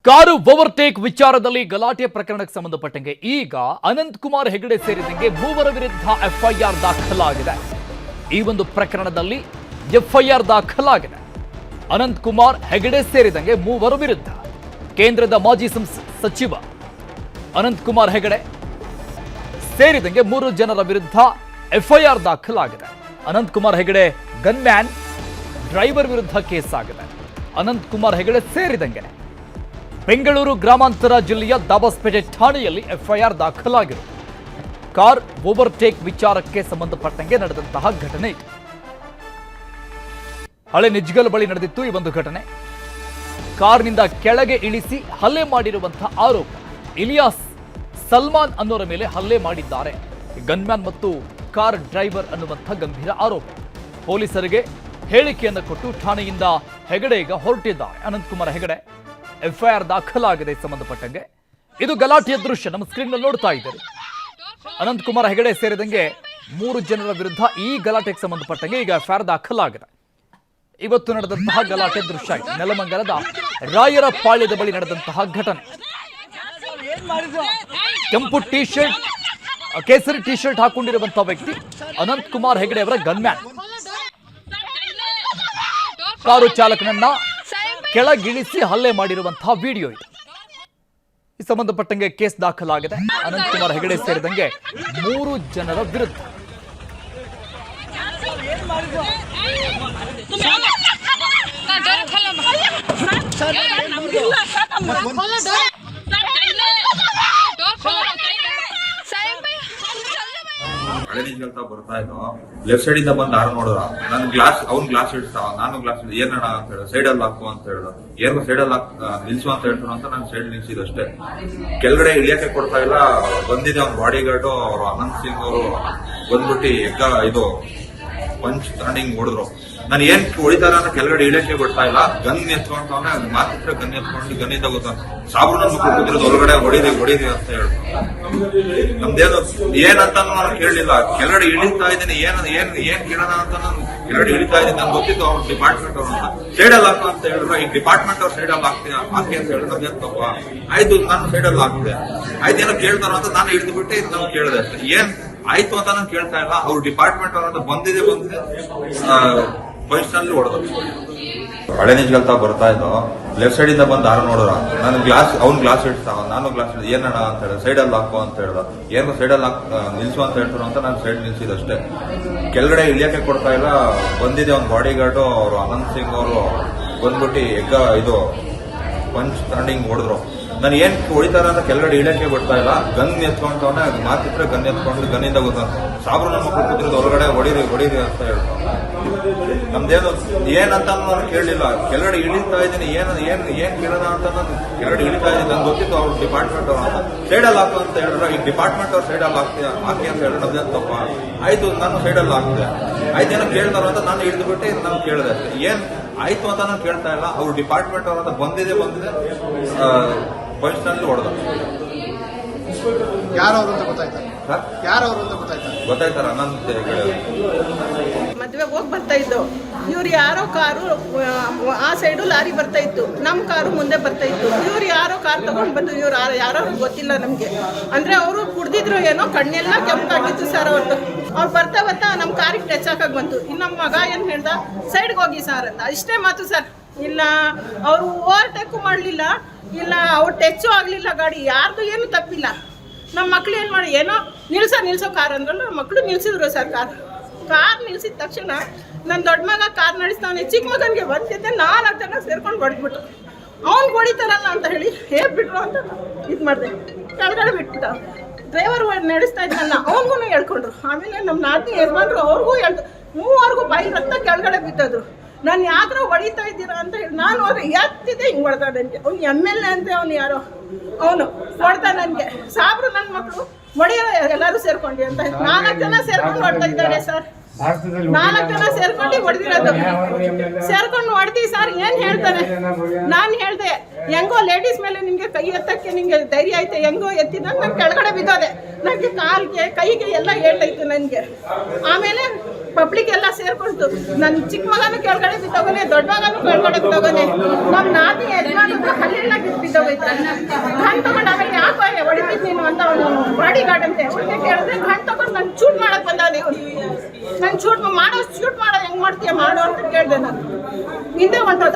Car overtake ವಿಚಾರದಲ್ಲಿ ಗಲಾಟೆ ಪ್ರಕರಣಕ್ಕೆ ಸಂಬಂಧಪಟ್ಟಂಗೆ ಈಗ ಅನಂತಕುಮಾರ್ ಹೆಗಡೆ ಸೇರಿದಂಗೆ ಮೂವರ ವಿರುದ್ಧ ಎಫ್ಐಆರ್ ದಾಖಲಾಗಿದೆ. ಈ ಒಂದು ಪ್ರಕರಣದಲ್ಲಿ ಎಫ್ಐಆರ್ ದಾಖಲಾಗಿದೆ. ಅನಂತಕುಮಾರ್ ಹೆಗಡೆ ಸೇರಿದಂಗೆ ಮೂವರ ವಿರುದ್ಧ ಕೇಂದ್ರದ ಮಾಜಿ ಸಚಿವ ಅನಂತಕುಮಾರ್ ಹೆಗಡೆ ಸೇರಿದಂಗೆ 3 ಜನರ ವಿರುದ್ಧ ಎಫ್ಐಆರ್ ದಾಖಲಾಗಿದೆ. ಅನಂತಕುಮಾರ್ ಹೆಗಡೆ ಗನ್ಮ್ಯಾನ್ ಡ್ರೈವರ್ ವಿರುದ್ಧ ಕೇಸ್ ಆಗಿದೆ. ಅನಂತಕುಮಾರ್ ಹೆಗಡೆ ಸೇರಿದಂಗೆ ಬೆಂಗಳೂರು ಗ್ರಾಮಾಂತರ ಜಿಲ್ಲೆಯ ದಾಬಸ್ಪೇಟೆ ಠಾಣೆಯಲ್ಲಿ ಎಫ್ಐಆರ್ ದಾಖಲಾಗಿದೆ. ಕಾರ್ ಓವರ್ಟೇಕ್ ವಿಚಾರಕ್ಕೆ ಸಂಬಂಧಪಟ್ಟಂಗೆ ನಡೆದಂತಹ ಘಟನೆ ಇದು. ಹಳೆ ನಿಜ್ಗಲ್ ಬಳಿ ನಡೆದಿತ್ತು ಈ ಒಂದು ಘಟನೆ. ಕಾರ್ನಿಂದ ಕೆಳಗೆ ಇಳಿಸಿ ಹಲ್ಲೆ ಮಾಡಿರುವಂತಹ ಆರೋಪ. ಇಲಿಯಾಸ್ ಸಲ್ಮಾನ್ ಅನ್ನೋರ ಮೇಲೆ ಹಲ್ಲೆ ಮಾಡಿದ್ದಾರೆ ಗನ್ಮ್ಯಾನ್ ಮತ್ತು ಕಾರ್ ಡ್ರೈವರ್ ಅನ್ನುವಂಥ ಗಂಭೀರ ಆರೋಪ. ಪೊಲೀಸರಿಗೆ ಹೇಳಿಕೆಯನ್ನು ಕೊಟ್ಟು ಠಾಣೆಯಿಂದ ಹೆಗಡೆ ಈಗ ಹೊರಟಿದ್ದಾರೆ. ಅನಂತಕುಮಾರ್ ಹೆಗಡೆ ಎಫ್ಐಆರ್ ದಾಖಲಾಗಿದೆ ಸಂಬಂಧಪಟ್ಟಂಗೆ. ಇದು ಗಲಾಟೆಯ ದೃಶ್ಯ ನಮ್ಮ ಸ್ಕ್ರೀನ್ ನಲ್ಲಿ ನೋಡ್ತಾ ಇದ್ದೀರಿ. ಅನಂತಕುಮಾರ್ ಹೆಗಡೆ ಸೇರಿದಂಗೆ 3 ಜನರ ವಿರುದ್ಧ ಈ ಗಲಾಟೆಗೆ ಸಂಬಂಧಪಟ್ಟಂಗೆ ಈಗ ಎಫ್ಐಆರ್ ದಾಖಲಾಗಿದೆ. ಇವತ್ತು ನಡೆದಂತಹ ಗಲಾಟೆ ದೃಶ್ಯ ಇದೆ. ನೆಲಮಂಗಲದ ರಾಯರ ಪಾಳ್ಯದ ಬಳಿ ನಡೆದಂತಹ ಘಟನೆ. ಕೆಂಪು ಟಿ ಶರ್ಟ್, ಕೇಸರಿ ಟಿ ಶರ್ಟ್ ಹಾಕೊಂಡಿರುವಂತಹ ವ್ಯಕ್ತಿ ಅನಂತಕುಮಾರ್ ಹೆಗಡೆ ಅವರ ಗನ್ಮ್ಯಾನ್. ಕಾರು ಚಾಲಕನನ್ನ ಕೆಳಗಿಳಿಸಿ ಹಲ್ಲೆ ಮಾಡಿರುವಂತಹ ವಿಡಿಯೋ ಇದು. ಈ ಸಂಬಂಧಪಟ್ಟಂಗೆ ಕೇಸ್ ದಾಖಲಾಗಿದೆ. ಅನಂತಕುಮಾರ್ ಹೆಗಡೆ ಸೇರಿದಂಗೆ 3 ಜನರ ವಿರುದ್ಧ. ಹಳೆ ನಿಜ್ಗಲ್ತಾ ಬರ್ತಾ ಇದ್ದೋ ಲೆಫ್ಟ್ ಸೈಡ್ ಇಂದ ಬಂದು ಯಾರು ನೋಡಿದ್ರ ನನ್ ಗ್ಲಾಸ್ ಅವ್ನ್ ಗ್ಲಾಸ್ ಇಡ್ತಾವ, ನಾನು ಗ್ಲಾಸ್ ಏನಣ್ಣ ಅಂತ ಹೇಳ ಸೈಡ್ ಅಲ್ಲಿ ಹಾಕು ಅಂತ ಹೇಳ್ದ. ಏನು ಸೈಡ್ ಅಲ್ಲಿ ನಿಲ್ಸು ಅಂತ ಹೇಳ್ತಾನ ಅಂತ ನಾನು ಸೈಡ್ ನಿಲ್ಸಿದಷ್ಟೇ. ಕೆಳಗಡೆ ಇಳಿಯಕ್ಕೆ ಕೊಡ್ತಾ ಇಲ್ಲ. ಬಂದಿದೆ ಅವ್ನ ಬಾಡಿ ಗಾರ್ಡು ಅವ್ರು ಅನಂತ್ ಸಿಂಗ್ ಅವರು ಬಂದ್ಬಿಟ್ಟು ಇದು ಪಂಚ್ ತಗೊಂಡಿಂಗ್ ಹೊಡೆದ್ರು. ನಾನು ಏನ್ ಹೊಡಿತಾರ ಅಂತ ಕೆಳಗಡೆ ಇಳಿಯಕ್ಕೆ ಬಿಡ್ತಾ ಇಲ್ಲ. ಗನ್ ಎತ್ಕೊಂಡವನೆ ಮಾತ್ರ ಗನ್ ಎತ್ಕೊಂಡು ಗನ್ನಿಂದ ಗೊತ್ತ ಸಾಬ್ರು ನನ್ನ ಮಕ್ಕಳು ಕೂತಿರೋದು ಹೊರಗಡೆ ಹೊಡಿದಿ ಅಂತ ಹೇಳಿ ನಮ್ದೇನು ಏನಂತ ನಾನು ಕೇಳಲಿಲ್ಲ. ಕೆಳಗಡೆ ಇಳಿತಾ ಇದ್ದೀನಿ ಏನ್ ಕೇಳೋಣ ಅಂತ ನಾನು ಕೆಳಗಡೆ ಇಳಿತಾ ಇದ್ದೀನಿ. ನನ್ಗೆ ಗೊತ್ತಿತ್ತು ಅವ್ರ ಡಿಪಾರ್ಟ್ಮೆಂಟ್ ಅವ್ರು ಅಂತ ಸೈಡ್ ಅಲ್ಲಿ ಹಾಕ ಅಂತ ಹೇಳಿದ್ರು. ಈ ಡಿಪಾರ್ಟ್ಮೆಂಟ್ ಅವ್ರು ಸೈಡ್ ಅಲ್ಲಿ ಹಾಕಿ ಅಂತ ಹೇಳಿದ್ರು. ನಮ್ಗೆ ತಪ್ಪ ಆಯ್ತು, ನಾನು ಸೈಡ್ ಅಲ್ಲಿ ಹಾಕಿದೆ. ಆಯ್ತು ಏನೋ ಕೇಳ್ತಾರ ಅಂತ ನಾನು ಹಿಡಿದು ಬಿಟ್ಟು ನಾನು ಕೇಳಿದೆ ಅಷ್ಟೇ. ಏನ್ ಆಯ್ತು ಅಂತ ನಾನು ಕೇಳ್ತಾ ಇಲ್ಲ. ಅವ್ರ ಡಿಪಾರ್ಟ್ಮೆಂಟ್ ಅವ್ರ ಬಂದಿದೆ ಪೊಸಿಷನ್ ಹೊಡೆದ್ರು. ಹಳೆ ನಿಜ್ಗಲ್ತಾ ಬರ್ತಾ ಇದ್ದೋ ಲೆಫ್ಟ್ ಸೈಡ್ ಇಂದ ಬಂದು ಯಾರು ನೋಡಿದ್ರ ನನ್ ಗ್ಲಾಸ್ ಅವ್ನ್ ಗ್ಲಾಸ್ ಇಡ್ತಾವ, ನಾನು ಗ್ಲಾಸ್ ಏನಣ್ಣ ಅಂತ ಹೇಳ ಸೈಡ್ ಅಲ್ಲಿ ಹಾಕು ಅಂತ ಹೇಳ್ದ. ಏನು ಸೈಡ್ ಅಲ್ಲಿ ನಿಲ್ಸು ಅಂತ ಹೇಳ್ತಾರ ಅಂತ ನಾನು ಸೈಡ್ ನಿಲ್ಸಿದಷ್ಟೇ. ಕೆಳಗಡೆ ಇಳಿಯಕ್ಕೆ ಕೊಡ್ತಾ ಇಲ್ಲ. ಬಂದಿದೆ ಅವ್ನ ಬಾಡಿ ಗಾರ್ಡು ಅವ್ರು ಅನಂತ್ ಸಿಂಗ್ ಅವರು ಬಂದ್ಬಿಟ್ಟು ಇದು ಪಂಚ್ ತಗೊಂಡಿಂಗ್ ಹೊಡೆದ್ರು. ನಾನು ಏನ್ ಹೊಡಿತಾರ ಅಂತ ಕೆಳಗಡೆ ಇಳಿಯಕ್ಕೆ ಬಿಡ್ತಾ ಇಲ್ಲ. ಗನ್ ಎತ್ಕೊಂಡವನೆ ಮಾತಿದ್ರೆ ಗನ್ ಎತ್ಕೊಂಡು ಗನ್ನಿಂದ ಗೊತ್ತ ಸಾಬ್ರು ನನ್ನ ಮಕ್ಕಳು ಕೂತಿರೋದು ಹೊರಗಡೆ ಹೊಡಿರಿ ಅಂತ ಹೇಳ್ತಾವ. ನಮ್ದೇನು ಏನಂತ ನಾನು ಕೇಳಲಿಲ್ಲ. ಕೆಳಗಡೆ ಇಳಿತಾ ಇದ್ದೀನಿ ಏನ್ ಕೇಳೋಣ ಅಂತ ನಾನು ಕೆಳಗಡೆ ಇಳಿತಾ ಇದ್ದೀನಿ. ನನ್ಗೆ ಗೊತ್ತಿತ್ತು ಅವ್ರ ಡಿಪಾರ್ಟ್ಮೆಂಟ್ ಅವ್ರು ಅಂತ ಸೈಡ್ ಅಲ್ಲಿ ಹಾಕು ಅಂತ ಹೇಳಿದ್ರು. ಈ ಡಿಪಾರ್ಟ್ಮೆಂಟ್ ಅವ್ರು ಸೈಡ್ ಅಲ್ಲಿ ಹಾಕಿ ಅಂತ ಹೇಳಿದ್ರು. ನಮ್ದೇನು ತಪ್ಪ ಆಯ್ತು, ನಾನು ಸೈಡ್ ಅಲ್ಲಿ ಹಾಕಿದೆ. ಆಯ್ತೇನೋ ಕೇಳ್ತಾರ ಅಂತ ನಾನು ಹಿಡಿದು ಬಿಟ್ಟು ನಾನು ಕೇಳಿದೆ ಅಷ್ಟೇ. ಏನ್ ಆಯ್ತು ಅಂತ ನಾನು ಕೇಳ್ತಾ ಇಲ್ಲ. ಅವ್ರ ಡಿಪಾರ್ಟ್ಮೆಂಟ್ ಅವ್ರ ಅಂತ ಬಂದಿದೆ ಪೊಸಿಷನ್ ಹೊಡೆದ. ಯಾರವರು ಅಂತ ಗೊತ್ತಾಯ್ತಾ? ಯಾರವರು ಅಂತ ಗೊತ್ತಾಯ್ತಾರ ಅನಂತ್ ಮದ್ವೆಗೆ ಹೋಗಿ ಬರ್ತಾ ಇದ್ದು. ಇವ್ರು ಯಾರೋ ಕಾರು ಆ ಸೈಡು ಲಾರಿ ಬರ್ತಾ ಇತ್ತು, ನಮ್ಮ ಕಾರು ಮುಂದೆ ಬರ್ತಾ ಇತ್ತು. ಇವ್ರು ಯಾರೋ ಕಾರ್ ತಗೊಂಡ್ ಬಂದು ಇವ್ರು ಯಾರೋ ಗೊತ್ತಿಲ್ಲ ನಮ್ಗೆ. ಅಂದ್ರೆ ಅವರು ಕುಡ್ದಿದ್ರು ಏನೋ, ಕಣ್ಣೆಲ್ಲ ಕೆಂಪಾಗಿತ್ತು ಸರ್ ಅವ್ರದ್ದು. ಅವ್ರು ಬರ್ತಾ ನಮ್ಮ ಕಾರಿಗೆ ಟಚ್ ಹಾಕಕ್ ಬಂತು. ಇನ್ನು ನಮ್ಮ ಮಗ ಏನ್ ಹೇಳ್ದ, ಸೈಡ್ಗೆ ಹೋಗಿ ಸರ್ ಅಂತ. ಇಷ್ಟೇ ಮಾತು ಸರ್. ಇಲ್ಲ ಅವರು ಓವರ್ಟೇಕು ಮಾಡಲಿಲ್ಲ, ಇಲ್ಲ ಅವ್ರು ಟಚ್ಚು ಆಗಲಿಲ್ಲ ಗಾಡಿ. ಯಾರ್ದು ಏನು ತಪ್ಪಿಲ್ಲ. ನಮ್ಮ ಮಕ್ಳು ಏನು ಮಾಡಿ ಏನೋ ನಿಲ್ಸೋ ಕಾರ್ ಅಂದ್ರಲ್ಲ, ನಮ್ಮ ಮಕ್ಕಳು ನಿಲ್ಸಿದ್ರು ಸರ್. ಕಾರ್ ನಿಲ್ಸಿದ ತಕ್ಷಣ ನನ್ನ ದೊಡ್ಡ ಮಗ ಕಾರ್ ನಡೆಸ್ತಾವನೆ, ಚಿಕ್ಕ ಮಗನಿಗೆ ಬಂದಿದ್ದೆ 4 ಜನ ಸೇರ್ಕೊಂಡು ಹೊಡೆದ್ಬಿಟ್ಟು ಅವ್ನು ಹೊಡಿತಾರಲ್ಲ ಅಂತ ಹೇಳಿ ಬಿಟ್ರು ಅಂತ ಇದು ಮಾಡಿದೆ. ಕೆಳಗಡೆ ಬಿಟ್ಬಿಟ್ಟ. ಡ್ರೈವರ್ ನಡೆಸ್ತಾ ಇದ್ನಲ್ಲ ಅವನಿಗೂ ಹೇಳ್ಕೊಂಡ್ರು. ಆಮೇಲೆ ನಮ್ಮ ನಾದಿನಿ ಯಜಮಾನ್ರು ಅವ್ರಿಗೂ ಹೇಳ್ದು. 3 ಬಾಯಿ ರಕ್ತ ಕೆಳಗಡೆ ಬಿತ್ತದ್ರು. ನಾನು ಯಾವ್ದಾರ ಹೊಡಿತಾ ಇದ್ದೀರಾ ಅಂತ ಹೇಳಿ ನಾನು ಹೋದ್ರೆ ಎತ್ತಿದ್ದೆ ಹಿಂಗೆ ಹೊಡ್ದ ನನಗೆ. ಅವ್ನು MLA ಅಂತೆ, ಅವ್ನು ಯಾರೋ ಅವನು ಹೊಡ್ದ ನನಗೆ. ಸಾಬ್ರು ನನ್ನ ಮಕ್ಕಳು ಹೊಡೆಯೋ ಎಲ್ಲರೂ ಸೇರ್ಕೊಂಡು ಅಂತ 4 ಜನ ಸೇರ್ಕೊಂಡು ಹೊಡ್ತಾ ಇದ್ದಾರೆ ಸರ್. 4 ಜನ ಸೇರ್ಕೊಂಡು ಹೊಡೆದಿರೋದು. ಸೇರ್ಕೊಂಡು ಹೊಡೆದಿ ಸರ್. ಏನ್ ಹೇಳ್ತಾನೆ? ನಾನು ಹೇಳ್ದೆ ಹೆಂಗೋ ಲೇಡೀಸ್ ಮೇಲೆ ನಿಮ್ಗೆ ಕೈ ಎತ್ತಕ್ಕೆ ನಿಮ್ಗೆ ಧೈರ್ಯ ಐತೆ, ಹೆಂಗೋ ಎತ್ತಿದ ನಾನು ಕೆಳಗಡೆ ಬಿದ್ದೋದೆ. ನನಗೆ ಕಾಲ್ಗೆ ಕೈಗೆ ಎಲ್ಲ ಏಟಾಯ್ತು ನನಗೆ. ಆಮೇಲೆ ಪಬ್ಲಿಕ್ ಎಲ್ಲ ಸೇರ್ಕೊಂಡು ನನ್ನ ಚಿಕ್ಕ ಮಗನೂ ಕೆಳಗಡೆ ಬಿದ್ದೋಗನೆ, ದೊಡ್ಡ ಮಗನೂ ಕೆಳಗಡೆ ಬಿದ್ದೋಗನೆ, ನಮ್ಮ ನಾದಿ ಯಜಮಾನದ್ದು ಹಲ್ಲೆಲ್ಲ ಬಿದ್ದೋಗೈತೆ. ಗನ್ ತಗೊಂಡು ಆಮೇಲೆ ಯಾಕೋ ಹೊಡಿತಿದ್ ನೀನು ಅಂತ ಅವನು ಬಾಡಿ ಗಾರ್ಡ್ ಅಂತೆ ಹೊಟ್ಟೆ ಕೇಳಿದ್ರೆ ಗನ್ ತಗೊಂಡು ನಾನು ಶೂಟ್ ಮಾಡಕ್ ಬಂದ ನೀವು, ನಾನು ಶೂಟ್ ಮಾಡೋ ಹೆಂಗ್ ಮಾಡ್ತೀಯ ಮಾಡೋ ಅಂತ ಕೇಳಿದೆ. ನಾನು ಹಿಂದೆ ಹೊಂಟೋದ.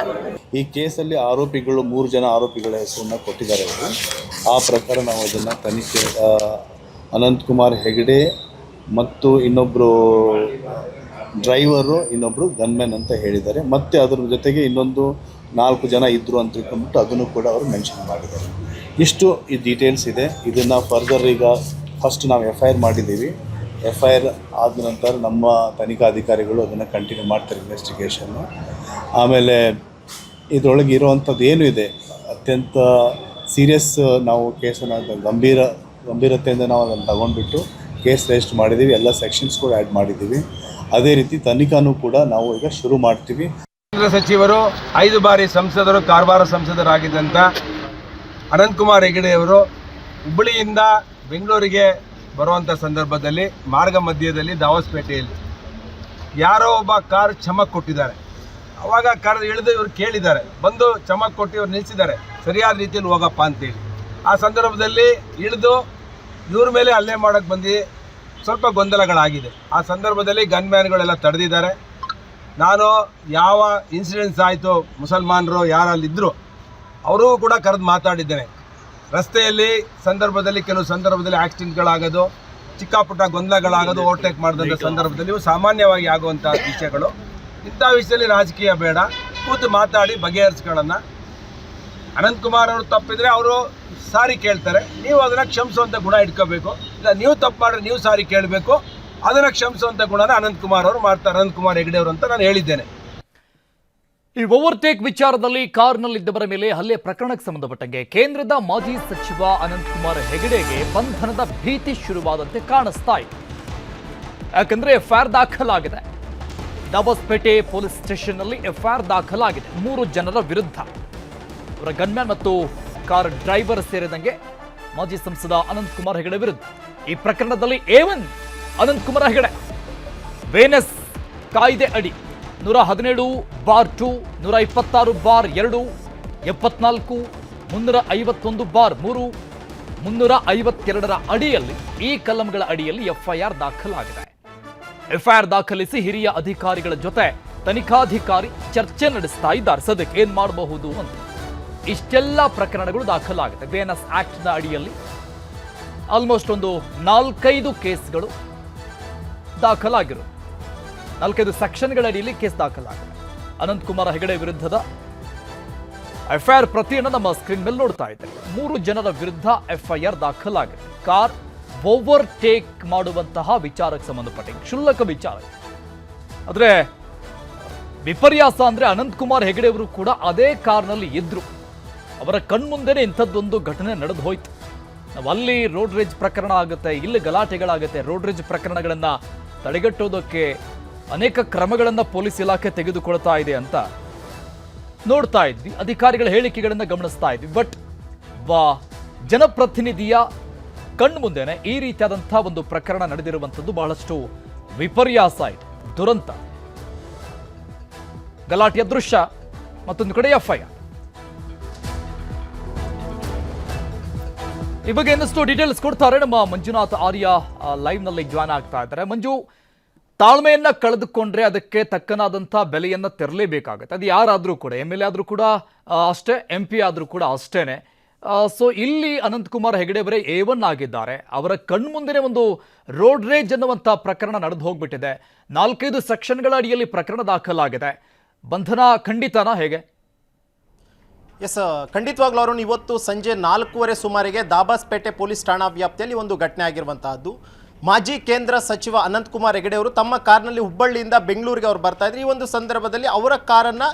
ಈ ಕೇಸಲ್ಲಿ ಆರೋಪಿಗಳು 3 ಜನ ಆರೋಪಿಗಳ ಹೆಸರನ್ನು ಕೊಟ್ಟಿದ್ದಾರೆ ಅವರು. ಆ ಪ್ರಕಾರ ನಾವು ಅದನ್ನು ತನಿಖೆ ಅನಂತಕುಮಾರ್ ಹೆಗಡೆ ಮತ್ತು ಇನ್ನೊಬ್ಬರು ಡ್ರೈವರು, ಇನ್ನೊಬ್ಬರು ಗನ್ಮ್ಯಾನ್ ಅಂತ ಹೇಳಿದ್ದಾರೆ. ಮತ್ತು ಅದರ ಜೊತೆಗೆ ಇನ್ನೊಂದು 4 ಜನ ಇದ್ದರು ಅಂತ ತಿಳ್ಕೊಂಡ್ಬಿಟ್ಟು ಅದನ್ನು ಕೂಡ ಅವರು ಮೆನ್ಷನ್ ಮಾಡಿದ್ದಾರೆ. ಇಷ್ಟು ಈ ಡೀಟೇಲ್ಸ್ ಇದೆ. ಇದನ್ನು ಫರ್ದರ್ ಈಗ ಫಸ್ಟ್ ನಾವು FIR ಮಾಡಿದ್ದೀವಿ. FIR ಆದ ನಂತರ ನಮ್ಮ ತನಿಖಾಧಿಕಾರಿಗಳು ಅದನ್ನು ಕಂಟಿನ್ಯೂ ಮಾಡ್ತಾರೆ ಇನ್ವೆಸ್ಟಿಗೇಷನ್ನು. ಆಮೇಲೆ ಇದರೊಳಗೆ ಇರೋವಂಥದ್ದು ಏನು ಇದೆ ಅತ್ಯಂತ ಸೀರಿಯಸ್, ನಾವು ಕೇಸನ್ನು ಗಂಭೀರತೆಯಿಂದ ನಾವು ಅದನ್ನು ತಗೊಂಡ್ಬಿಟ್ಟು ಕೇಸ್ ರಿಜಿಸ್ಟರ್ ಮಾಡಿದ್ದೀವಿ. ಎಲ್ಲ ಸೆಕ್ಷನ್ಸ್ ಕೂಡ ಆ್ಯಡ್ ಮಾಡಿದ್ದೀವಿ. ಅದೇ ರೀತಿ ತನಿಖಾನೂ ಕೂಡ ನಾವು ಈಗ ಶುರು ಮಾಡ್ತೀವಿ. ಕೇಂದ್ರ ಸಚಿವರು 5 ಬಾರಿ ಸಂಸದರು, ಕಾರವಾರ ಸಂಸದರಾಗಿದ್ದಂಥ ಅನಂತಕುಮಾರ್ ಹೆಗಡೆಯವರು ಹುಬ್ಬಳ್ಳಿಯಿಂದ ಬೆಂಗಳೂರಿಗೆ ಬರುವಂಥ ಸಂದರ್ಭದಲ್ಲಿ ಮಾರ್ಗ ಮಧ್ಯದಲ್ಲಿ ದಾವಸ್ಪೇಟೆಯಲ್ಲಿ ಯಾರೋ ಒಬ್ಬ ಕಾರ್ ಚಮಕ್ ಕೊಟ್ಟಿದ್ದಾರೆ. ಅವಾಗ ಕಾರ್ ಇಳಿದು ಇವರು ಕೇಳಿದ್ದಾರೆ, ಬಂದು ಚಮಕ್ ಕೊಟ್ಟು ಇವ್ರು ನಿಲ್ಲಿಸಿದ್ದಾರೆ, ಸರಿಯಾದ ರೀತಿಯಲ್ಲಿ ಹೋಗಪ್ಪ ಅಂತೇಳಿ. ಆ ಸಂದರ್ಭದಲ್ಲಿ ಇಳಿದು ಇವ್ರ ಮೇಲೆ ಹಲ್ಲೆ ಮಾಡೋಕ್ಕೆ ಬಂದು ಸ್ವಲ್ಪ ಗೊಂದಲಗಳಾಗಿದೆ. ಆ ಸಂದರ್ಭದಲ್ಲಿ ಗನ್ಮ್ಯಾನ್ಗಳೆಲ್ಲ ತಡೆದಿದ್ದಾರೆ. ನಾನು ಯಾವ ಇನ್ಸಿಡೆನ್ಸ್ ಆಯಿತು, ಮುಸಲ್ಮಾನರು ಯಾರಲ್ಲಿದ್ದರು ಅವರೂ ಕೂಡ ಕರೆದು ಮಾತಾಡಿದ್ದೇನೆ. ರಸ್ತೆಯಲ್ಲಿ ಕೆಲವು ಸಂದರ್ಭದಲ್ಲಿ ಆಕ್ಸಿಡೆಂಟ್ಗಳಾಗೋದು, ಚಿಕ್ಕ ಪುಟ್ಟ ಗೊಂದಲಗಳಾಗೋದು, ಓವರ್ಟೇಕ್ ಮಾಡಿದಂಥ ಸಂದರ್ಭದಲ್ಲಿ ಇವು ಸಾಮಾನ್ಯವಾಗಿ ಆಗುವಂಥ ವಿಷಯಗಳು. ಇಂಥ ವಿಷಯದಲ್ಲಿ ರಾಜಕೀಯ ಬೇಡ, ಕೂತು ಮಾತಾಡಿ ಬಗೆಹರಿಸ್ಕೊಳ್ಳೋಣ. ಅನಂತಕುಮಾರ್ ಅವರು ತಪ್ಪಿದರೆ ಅವರು ಸಾರಿ ಕೇಳ್ತಾರೆ, ನೀವು ಅದನ್ನು ಕ್ಷಮಿಸುವಂಥ ಗುಣ ಇಟ್ಕೋಬೇಕು. ಇಲ್ಲ ನೀವು ತಪ್ಪು ಮಾಡಿದ್ರೆ ನೀವು ಸಾರಿ ಕೇಳಬೇಕು, ಅದನ್ನು ಕ್ಷಮಿಸುವಂಥ ಗುಣನ ಅನಂತಕುಮಾರ್ ಅವರು ಮಾಡ್ತಾರೆ, ಅನಂತಕುಮಾರ್ ಹೆಗಡೆ ಅವರು ಅಂತ ನಾನು ಹೇಳಿದ್ದೇನೆ. ಈ ಓವರ್ಟೇಕ್ ವಿಚಾರದಲ್ಲಿ ಕಾರ್ನಲ್ಲಿದ್ದವರ ಮೇಲೆ ಹಲ್ಲೆ ಪ್ರಕರಣಕ್ಕೆ ಸಂಬಂಧಪಟ್ಟಂಗೆ ಕೇಂದ್ರದ ಮಾಜಿ ಸಚಿವ ಅನಂತಕುಮಾರ್ ಹೆಗಡೆಗೆ ಬಂಧನದ ಭೀತಿ ಶುರುವಾದಂತೆ ಕಾಣಿಸ್ತಾ ಇದೆ. ಯಾಕಂದ್ರೆ FIR ದಾಖಲಾಗಿದೆ. ದಾಬಸ್ಪೇಟೆ ಪೊಲೀಸ್ ಸ್ಟೇಷನ್ನಲ್ಲಿ FIR ದಾಖಲಾಗಿದೆ 3 ಜನರ ವಿರುದ್ಧ. ಅವರ ಗನ್ಮ್ಯಾನ್ ಮತ್ತು ಕಾರ್ ಡ್ರೈವರ್ ಸೇರಿದಂಗೆ ಮಾಜಿ ಸಂಸದ ಅನಂತಕುಮಾರ್ ಹೆಗಡೆ ವಿರುದ್ಧ. ಈ ಪ್ರಕರಣದಲ್ಲಿ A1 ಅನಂತಕುಮಾರ್ ಹೆಗಡೆ ವೇನೆಸ್ ಕಾಯ್ದೆ ಅಡಿ 117(2), 126(2), 74, 351(3), 352ರ ಅಡಿಯಲ್ಲಿ ಈ ಕಲಂಗಳ ಅಡಿಯಲ್ಲಿ FIR ದಾಖಲಾಗಿದೆ. FIR ದಾಖಲಿಸಿ ಹಿರಿಯ ಅಧಿಕಾರಿಗಳ ಜೊತೆ ತನಿಖಾಧಿಕಾರಿ ಚರ್ಚೆ ನಡೆಸ್ತಾ ಇದ್ದಾರೆ. ಸದ್ಯಕ್ಕೆ ಏನ್ ಮಾಡಬಹುದು ಅಂತ. ಇಷ್ಟೆಲ್ಲ ಪ್ರಕರಣಗಳು ದಾಖಲಾಗಿದೆ. BNS ಆಕ್ಟ್ನ ಅಡಿಯಲ್ಲಿ ಆಲ್ಮೋಸ್ಟ್ ಒಂದು 4-5 ಕೇಸ್ಗಳು ದಾಖಲಾಗಿರು. 4-5 ಸೆಕ್ಷನ್ಗಳ ಅಡಿಯಲ್ಲಿ ಕೇಸ್ ದಾಖಲಾಗಿದೆ. ಅನಂತಕುಮಾರ್ ಹೆಗಡೆ ವಿರುದ್ಧದ FIR ಪ್ರತಿಯನ್ನು ನಮ್ಮ ಸ್ಕ್ರೀನ್ ಮೇಲೆ ನೋಡ್ತಾ ಇದ್ದೇವೆ. 3 ಜನರ ವಿರುದ್ಧ FIR ದಾಖಲಾಗಿದೆ. ಕಾರ್ ಓವರ್ಟೇಕ್ ಮಾಡುವಂತಹ ವಿಚಾರಕ್ಕೆ ಸಂಬಂಧಪಟ್ಟ ಕ್ಷುಲ್ಲಕ ವಿಚಾರ. ಆದರೆ ವಿಪರ್ಯಾಸ ಅಂದ್ರೆ ಅನಂತಕುಮಾರ್ ಹೆಗಡೆ ಅವರು ಕೂಡ ಅದೇ ಕಾರ್ನಲ್ಲಿ ಇದ್ರು. ಅವರ ಕಣ್ಮುಂದೆನೇ ಇಂಥದ್ದೊಂದು ಘಟನೆ ನಡೆದು ಹೋಯ್ತು. ನಾವು ಅಲ್ಲಿ ರೋಡ್ ರೇಜ್ ಪ್ರಕರಣ ಆಗುತ್ತೆ, ಇಲ್ಲಿ ಗಲಾಟೆಗಳಾಗುತ್ತೆ. ರೋಡ್ ರೇಜ್ ಪ್ರಕರಣಗಳನ್ನ ತಡೆಗಟ್ಟೋದಕ್ಕೆ ಅನೇಕ ಕ್ರಮಗಳನ್ನು ಪೊಲೀಸ್ ಇಲಾಖೆ ತೆಗೆದುಕೊಳ್ತಾ ಇದೆ ಅಂತ ನೋಡ್ತಾ ಇದ್ವಿ. ಅಧಿಕಾರಿಗಳ ಹೇಳಿಕೆಗಳನ್ನು ಗಮನಿಸ್ತಾ ಇದ್ವಿ. ಬಟ್ ಜನಪ್ರತಿನಿಧಿಯ ಕಣ್ಮುಂದೆನೆ ಈ ರೀತಿಯಾದಂತಹ ಒಂದು ಪ್ರಕರಣ ನಡೆದಿರುವಂಥದ್ದು ಬಹಳಷ್ಟು ವಿಪರ್ಯಾಸ ಇದೆ. ದುರಂತ, ಗಲಾಟೆಯ ದೃಶ್ಯ, ಮತ್ತೊಂದು ಕಡೆ FIR. ಈ ಬಗ್ಗೆ ಇನ್ನಷ್ಟು ಡೀಟೇಲ್ಸ್ ಕೊಡ್ತಾರೆ ನಮ್ಮ ಮಂಜುನಾಥ್ ಆರ್ಯ ಲೈವ್ ನಲ್ಲಿ ಜಾಯ್ನ್ ಆಗ್ತಾ ಇದ್ದಾರೆ. ಮಂಜು, ತಾಳ್ಮೆಯನ್ನ ಕಳೆದುಕೊಂಡ್ರೆ ಅದಕ್ಕೆ ತಕ್ಕನಾದಂಥ ಬೆಲೆಯನ್ನ ತೆರಲೇಬೇಕಾಗುತ್ತೆ. ಅದು ಯಾರಾದರೂ ಕೂಡ, MLA ಆದರೂ ಕೂಡ ಅಷ್ಟೇ, MP ಆದರೂ ಕೂಡ ಅಷ್ಟೇನೆ. ಸೊ ಇಲ್ಲಿ ಅನಂತಕುಮಾರ್ ಹೆಗಡೆ ಬರೇ A1 ಆಗಿದ್ದಾರೆ. ಅವರ ಕಣ್ಮುಂದೆನೇ ಒಂದು ರೋಡ್ ರೇಜ್ ಅನ್ನುವಂಥ ಪ್ರಕರಣ ನಡೆದು ಹೋಗ್ಬಿಟ್ಟಿದೆ. 4-5 ಸೆಕ್ಷನ್ಗಳ ಅಡಿಯಲ್ಲಿ ಪ್ರಕರಣ ದಾಖಲಾಗಿದೆ. ಬಂಧನ ಖಂಡಿತನಾ, ಹೇಗೆ? ಎಸ್, ಖಂಡಿತವಾಗ್ಲೂ ಅವರು ಇವತ್ತು ಸಂಜೆ 4:15 ಸುಮಾರಿಗೆ ದಾಬಾಸ್ಪೇಟೆ ಪೊಲೀಸ್ ಠಾಣಾ ವ್ಯಾಪ್ತಿಯಲ್ಲಿ ಒಂದು ಘಟನೆ ಆಗಿರುವಂತಹದ್ದು. ಮಾಜಿ ಕೇಂದ್ರ ಸಚಿವ ಅನಂತಕುಮಾರ್ ಹೆಗಡೆ ಅವರು ತಮ್ಮ ಕಾರ್ನಲ್ಲಿ ಹುಬ್ಬಳ್ಳಿಯಿಂದ ಬೆಂಗಳೂರಿಗೆ ಅವರು ಬರ್ತಾ ಇದ್ರು. ಈ ಒಂದು ಸಂದರ್ಭದಲ್ಲಿ ಅವರ ಕಾರನ್ನು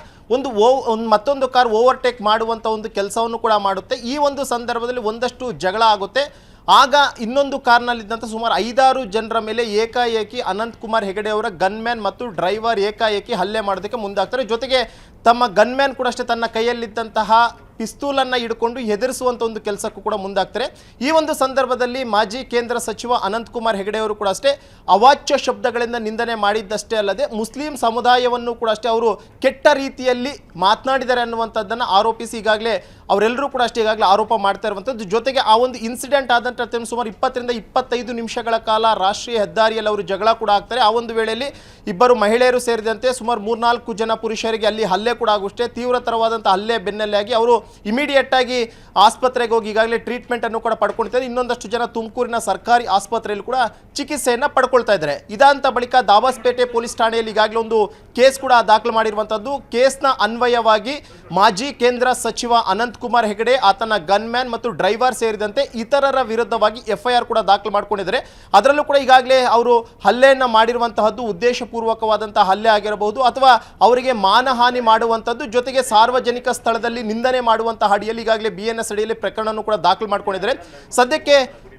ಮತ್ತೊಂದು ಕಾರ್ ಓವರ್ಟೇಕ್ ಮಾಡುವಂಥ ಒಂದು ಕೆಲಸವನ್ನು ಕೂಡ ಮಾಡುತ್ತೆ. ಈ ಒಂದು ಸಂದರ್ಭದಲ್ಲಿ ಒಂದಷ್ಟು ಜಗಳ ಆಗುತ್ತೆ. ಆಗ ಇನ್ನೊಂದು ಕಾರ್ನಲ್ಲಿದ್ದಂಥ ಸುಮಾರು 5-6 ಜನರ ಮೇಲೆ ಏಕಾಏಕಿ ಅನಂತಕುಮಾರ್ ಹೆಗಡೆ ಅವರ ಗನ್ಮ್ಯಾನ್ ಮತ್ತು ಡ್ರೈವರ್ ಏಕಾಏಕಿ ಹಲ್ಲೆ ಮಾಡೋದಕ್ಕೆ ಮುಂದಾಗ್ತಾರೆ. ಜೊತೆಗೆ ತಮ್ಮ ಗನ್ಮ್ಯಾನ್ ಕೂಡ ಅಷ್ಟೇ ತನ್ನ ಕೈಯಲ್ಲಿದ್ದಂತಹ ಪಿಸ್ತೂಲನ್ನು ಹಿಡ್ಕೊಂಡು ಹೆದರಿಸುವಂಥ ಒಂದು ಕೆಲಸಕ್ಕೂ ಕೂಡ ಮುಂದಾಗ್ತಾರೆ. ಈ ಒಂದು ಸಂದರ್ಭದಲ್ಲಿ ಮಾಜಿ ಕೇಂದ್ರ ಸಚಿವ ಅನಂತಕುಮಾರ್ ಹೆಗಡೆ ಅವರು ಕೂಡ ಅಷ್ಟೇ ಅವಾಚ್ಯ ಶಬ್ದಗಳಿಂದ ನಿಂದನೆ ಮಾಡಿದ್ದಷ್ಟೇ ಅಲ್ಲದೆ ಮುಸ್ಲಿಂ ಸಮುದಾಯವನ್ನು ಕೂಡ ಅಷ್ಟೇ ಅವರು ಕೆಟ್ಟ ರೀತಿಯಲ್ಲಿ ಮಾತನಾಡಿದ್ದಾರೆ ಅನ್ನುವಂಥದ್ದನ್ನು ಆರೋಪಿಸಿ ಈಗಾಗಲೇ ಅವರೆಲ್ಲರೂ ಕೂಡ ಅಷ್ಟೇ ಈಗಾಗಲೇ ಆರೋಪ ಮಾಡ್ತಾ ಇರುವಂಥದ್ದು. ಜೊತೆಗೆ ಆ ಒಂದು ಇನ್ಸಿಡೆಂಟ್ ಆದಂಥ ಸುಮಾರು 20 ರಿಂದ 25 ನಿಮಿಷಗಳ ಕಾಲ ರಾಷ್ಟ್ರೀಯ ಹೆದ್ದಾರಿಯಲ್ಲಿ ಅವರು ಜಗಳ ಕೂಡ ಆಗ್ತಾರೆ. ಆ ಒಂದು ವೇಳೆಯಲ್ಲಿ ಇಬ್ಬರು ಮಹಿಳೆಯರು ಸೇರಿದಂತೆ ಸುಮಾರು 3-4 ಜನ ಪುರುಷರಿಗೆ ಅಲ್ಲಿ ಹಲ್ಲೆ ಕೂಡ ಆಗುಷ್ಟೇ ತೀವ್ರತರವಾದಂಥ ಹಲ್ಲೆ ಬೆನ್ನಲ್ಲೇ ಆಗಿ ಅವರು ಇಮಿಡಿಯೇಟ್ ಆಗಿ ಆಸ್ಪತ್ರೆಗೆ ಹೋಗಿ ಈಗಾಗಲೇ ಟ್ರೀಟ್ಮೆಂಟ್ ಅನ್ನು ಕೂಡ ಪಡ್ಕೊಳ್ತಾರೆ. ಇನ್ನೊಂದಷ್ಟು ಜನ ತುಮಕೂರಿನ ಸರ್ಕಾರಿ ಆಸ್ಪತ್ರೆಯಲ್ಲಿ ಕೂಡ ಚಿಕಿತ್ಸೆಯನ್ನು ಪಡ್ಕೊಳ್ತಾ ಇದ್ದಾರೆ. ಇದಾಂತ ಬಳಿಕ ದಾಬಾಸ್ಪೇಟೆ ಪೊಲೀಸ್ ಠಾಣೆಯಲ್ಲಿ ಈಗಾಗಲೇ ಒಂದು ಕೇಸ್ ಕೂಡ ದಾಖಲು ಮಾಡಿರುವಂಥದ್ದು. ಕೇಸ್ನ ಅನ್ವಯವಾಗಿ ಮಾಜಿ ಕೇಂದ್ರ ಸಚಿವ ಅನಂತಕುಮಾರ್ ಹೆಗಡೆ, ಆತನ ಗನ್ಮ್ಯಾನ್ ಮತ್ತು ಡ್ರೈವರ್ ಸೇರಿದಂತೆ ಇತರರ ವಿರುದ್ಧವಾಗಿ FIR ಕೂಡ ದಾಖಲು ಮಾಡಿಕೊಂಡಿದ್ದಾರೆ. ಅದರಲ್ಲೂ ಕೂಡ ಈಗಾಗಲೇ ಅವರು ಹಲ್ಲೆಯನ್ನು ಮಾಡಿರುವಂತಹದ್ದು ಉದ್ದೇಶಪೂರ್ವಕವಾದಂತಹ ಹಲ್ಲೆ ಆಗಿರಬಹುದು ಅಥವಾ ಅವರಿಗೆ ಮಾನಹಾನಿ ಮಾಡುವಂಥದ್ದು, ಜೊತೆಗೆ ಸಾರ್ವಜನಿಕ ಸ್ಥಳದಲ್ಲಿ ನಿಂದನೆ ಮಾಡುವಂತಹ ಅಡಿಯಲ್ಲಿ ಈಗಾಗಲೇ BNS ಅಡಿಯಲ್ಲಿ ಪ್ರಕರಣವನ್ನು ಕೂಡ ದಾಖಲು ಮಾಡಿಕೊಂಡಿದ್ದಾರೆ. ಸದ್ಯಕ್ಕೆ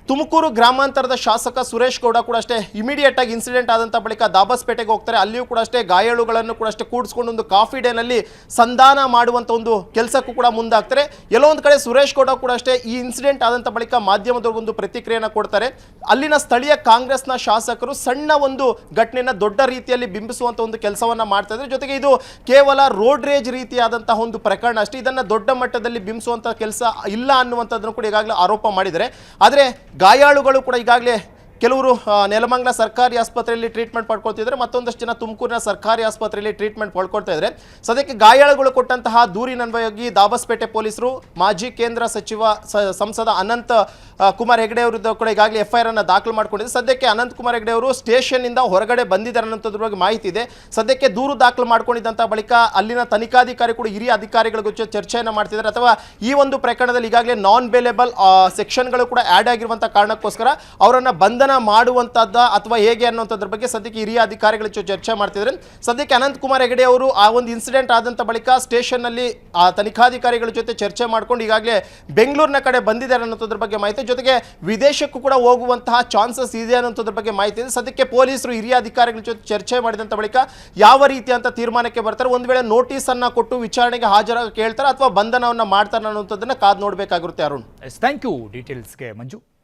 ತುಮಕೂರು ಗ್ರಾಮಾಂತರದ ಶಾಸಕ ಸುರೇಶ್ ಗೌಡ ಕೂಡ ಅಷ್ಟೇ ಇಮಿಡಿಯೇಟ್ ಆಗಿ ಇನ್ಸಿಡೆಂಟ್ ಆದಂಥ ಬಳಿಕ ದಾಬಾಸ್ಪೇಟೆಗೆ ಹೋಗ್ತಾರೆ. ಅಲ್ಲಿಯೂ ಕೂಡ ಅಷ್ಟೇ ಗಾಯಾಳುಗಳನ್ನು ಕೂಡ ಅಷ್ಟೇ ಕೂಡಿಸ್ಕೊಂಡು ಒಂದು ಕಾಫಿ ಡೇನಲ್ಲಿ ಸಂಧಾನ ಮಾಡುವಂಥ ಒಂದು ಕೆಲಸಕ್ಕೂ ಕೂಡ ಮುಂದಾಗ್ತಾರೆ. ಎಲ್ಲೋ ಒಂದು ಕಡೆ ಸುರೇಶ್ ಗೌಡ ಕೂಡ ಅಷ್ಟೇ ಈ ಇನ್ಸಿಡೆಂಟ್ ಆದಂಥ ಬಳಿಕ ಮಾಧ್ಯಮದವ್ರಿಗೊಂದು ಪ್ರತಿಕ್ರಿಯೆಯನ್ನು ಕೊಡ್ತಾರೆ. ಅಲ್ಲಿನ ಸ್ಥಳೀಯ ಕಾಂಗ್ರೆಸ್ನ ಶಾಸಕರು ಸಣ್ಣ ಒಂದು ಘಟನೆಯನ್ನು ದೊಡ್ಡ ರೀತಿಯಲ್ಲಿ ಬಿಂಬಿಸುವಂಥ ಒಂದು ಕೆಲಸವನ್ನು ಮಾಡ್ತಾ ಇದ್ದಾರೆ. ಜೊತೆಗೆ ಇದು ಕೇವಲ ರೋಡ್ ರೇಜ್ ರೀತಿಯಾದಂತಹ ಒಂದು ಪ್ರಕರಣ ಅಷ್ಟೇ, ಇದನ್ನು ದೊಡ್ಡ ಮಟ್ಟದಲ್ಲಿ ಬಿಂಬಿಸುವಂಥ ಕೆಲಸ ಇಲ್ಲ ಅನ್ನುವಂಥದ್ದನ್ನು ಕೂಡ ಈಗಾಗಲೇ ಆರೋಪ ಮಾಡಿದ್ದಾರೆ. ಆದರೆ ಗಾಯಾಳುಗಳು ಕೂಡ ಈಗಾಗಲೇ ಕೆಲವರು ನೆಲಮಂಗಲ ಸರ್ಕಾರಿ ಆಸ್ಪತ್ರೆಯಲ್ಲಿ ಟ್ರೀಟ್ಮೆಂಟ್ ಪಡ್ಕೊಳ್ತಿದ್ದಾರೆ, ಮತ್ತೊಂದಷ್ಟು ಜನ ತುಮಕೂರಿನ ಸರ್ಕಾರಿ ಆಸ್ಪತ್ರೆಯಲ್ಲಿ ಟ್ರೀಟ್ಮೆಂಟ್ ಪಡ್ಕೊಳ್ತಾ ಇದ್ದಾರೆ. ಸದ್ಯಕ್ಕೆ ಗಾಯಾಳುಗಳು ಕೊಟ್ಟಂತಹ ದೂರಿನನ್ವಯವಾಗಿ ದಾಬಾಸ್ಪೇಟೆ ಪೊಲೀಸರು ಮಾಜಿ ಕೇಂದ್ರ ಸಚಿವ ಸಂಸದ ಅನಂತ ಕುಮಾರ್ ಹೆಗಡೆ ವಿರುದ್ಧ ಕೂಡ ಈಗಾಗಲೇ FIR ಅನ್ನು ದಾಖಲು ಮಾಡಿಕೊಂಡಿದೆ. ಸದ್ಯಕ್ಕೆ ಅನಂತ್ ಕುಮಾರ್ ಹೆಗಡೆ ಅವರು ಸ್ಟೇಷನ್ನಿಂದ ಹೊರಗಡೆ ಬಂದಿದ್ದಾರೆ ಅನ್ನೋದ್ರ ಬಗ್ಗೆ ಮಾಹಿತಿ ಇದೆ. ಸದ್ಯಕ್ಕೆ ದೂರು ದಾಖಲು ಮಾಡ್ಕೊಂಡಿದ್ದಂಥ ಬಳಿಕ ಅಲ್ಲಿನ ತನಿಖಾಧಿಕಾರಿ ಕೂಡ ಹಿರಿಯ ಅಧಿಕಾರಿಗಳ ಜೊತೆ ಚರ್ಚೆಯನ್ನು ಮಾಡ್ತಿದ್ದಾರೆ. ಅಥವಾ ಈ ಒಂದು ಪ್ರಕರಣದಲ್ಲಿ ಈಗಾಗಲೇ ನಾನ್ ಬೇಲೆಬಲ್ ಸೆಕ್ಷನ್ಗಳು ಕೂಡ ಆ್ಯಡ್ ಆಗಿರುವಂಥ ಕಾರಣಕ್ಕೋಸ್ಕರ ಅವರನ್ನು ಬಂಧನ ಮಾಡುವಂತದ್ದ ಅಥವಾ ಹೇಗೆ ಅನ್ನುವಂಥದ್ರ ಬಗ್ಗೆ ಸದ್ಯಕ್ಕೆ ಹಿರಿಯ ಅಧಿಕಾರಿಗಳ ಜೊತೆ ಚರ್ಚೆ ಮಾಡ್ತಿದ್ದಾರೆ. ಸದ್ಯಕ್ಕೆ ಅನಂತ್ ಕುಮಾರ್ ಹೆಗಡೆ ಅವರು ಆ ಒಂದು ಇನ್ಸಿಡೆಂಟ್ ಆದಂಥ ಬಳಿಕ ಸ್ಟೇಷನ್ನಲ್ಲಿ ಆ ತನಿಖಾಧಿಕಾರಿಗಳ ಜೊತೆ ಚರ್ಚೆ ಮಾಡ್ಕೊಂಡು ಈಗಾಗಲೇ ಬೆಂಗಳೂರಿನ ಕಡೆ ಬಂದಿದ್ದಾರೆ ಅನ್ನೋದ್ರ ಬಗ್ಗೆ ಮಾಹಿತಿ, ಜೊತೆಗೆ ವಿದೇಶಕ್ಕೂ ಕೂಡ ಹೋಗುವಂತಹ ಚಾನ್ಸಸ್ ಇದೆ ಅನ್ನೋದ್ರ ಬಗ್ಗೆ ಮಾಹಿತಿ ಇದೆ. ಸದ್ಯಕ್ಕೆ ಪೊಲೀಸರು ಹಿರಿಯ ಅಧಿಕಾರಿಗಳ ಜೊತೆ ಚರ್ಚೆ ಮಾಡಿದಂಥ ಬಳಿಕ ಯಾವ ರೀತಿಯಂತ ತೀರ್ಮಾನಕ್ಕೆ ಬರ್ತಾರೆ, ಒಂದು ವೇಳೆ ನೋಟಿಸ್ ಅನ್ನ ಕೊಟ್ಟು ವಿಚಾರಣೆಗೆ ಹಾಜರಾಗಿ ಕೇಳ್ತಾರೆ ಅಥವಾ ಬಂಧನವನ್ನು ಮಾಡ್ತಾರೆ ಅನ್ನೋಂಥದ್ದನ್ನ ಕಾದು ನೋಡಬೇಕಾಗಿರುತ್ತೆ. ಅರುಣ್, ಥ್ಯಾಂಕ್ ಯು ಡೀಟೇಲ್ಸ್ಗೆ ಮಂಜು.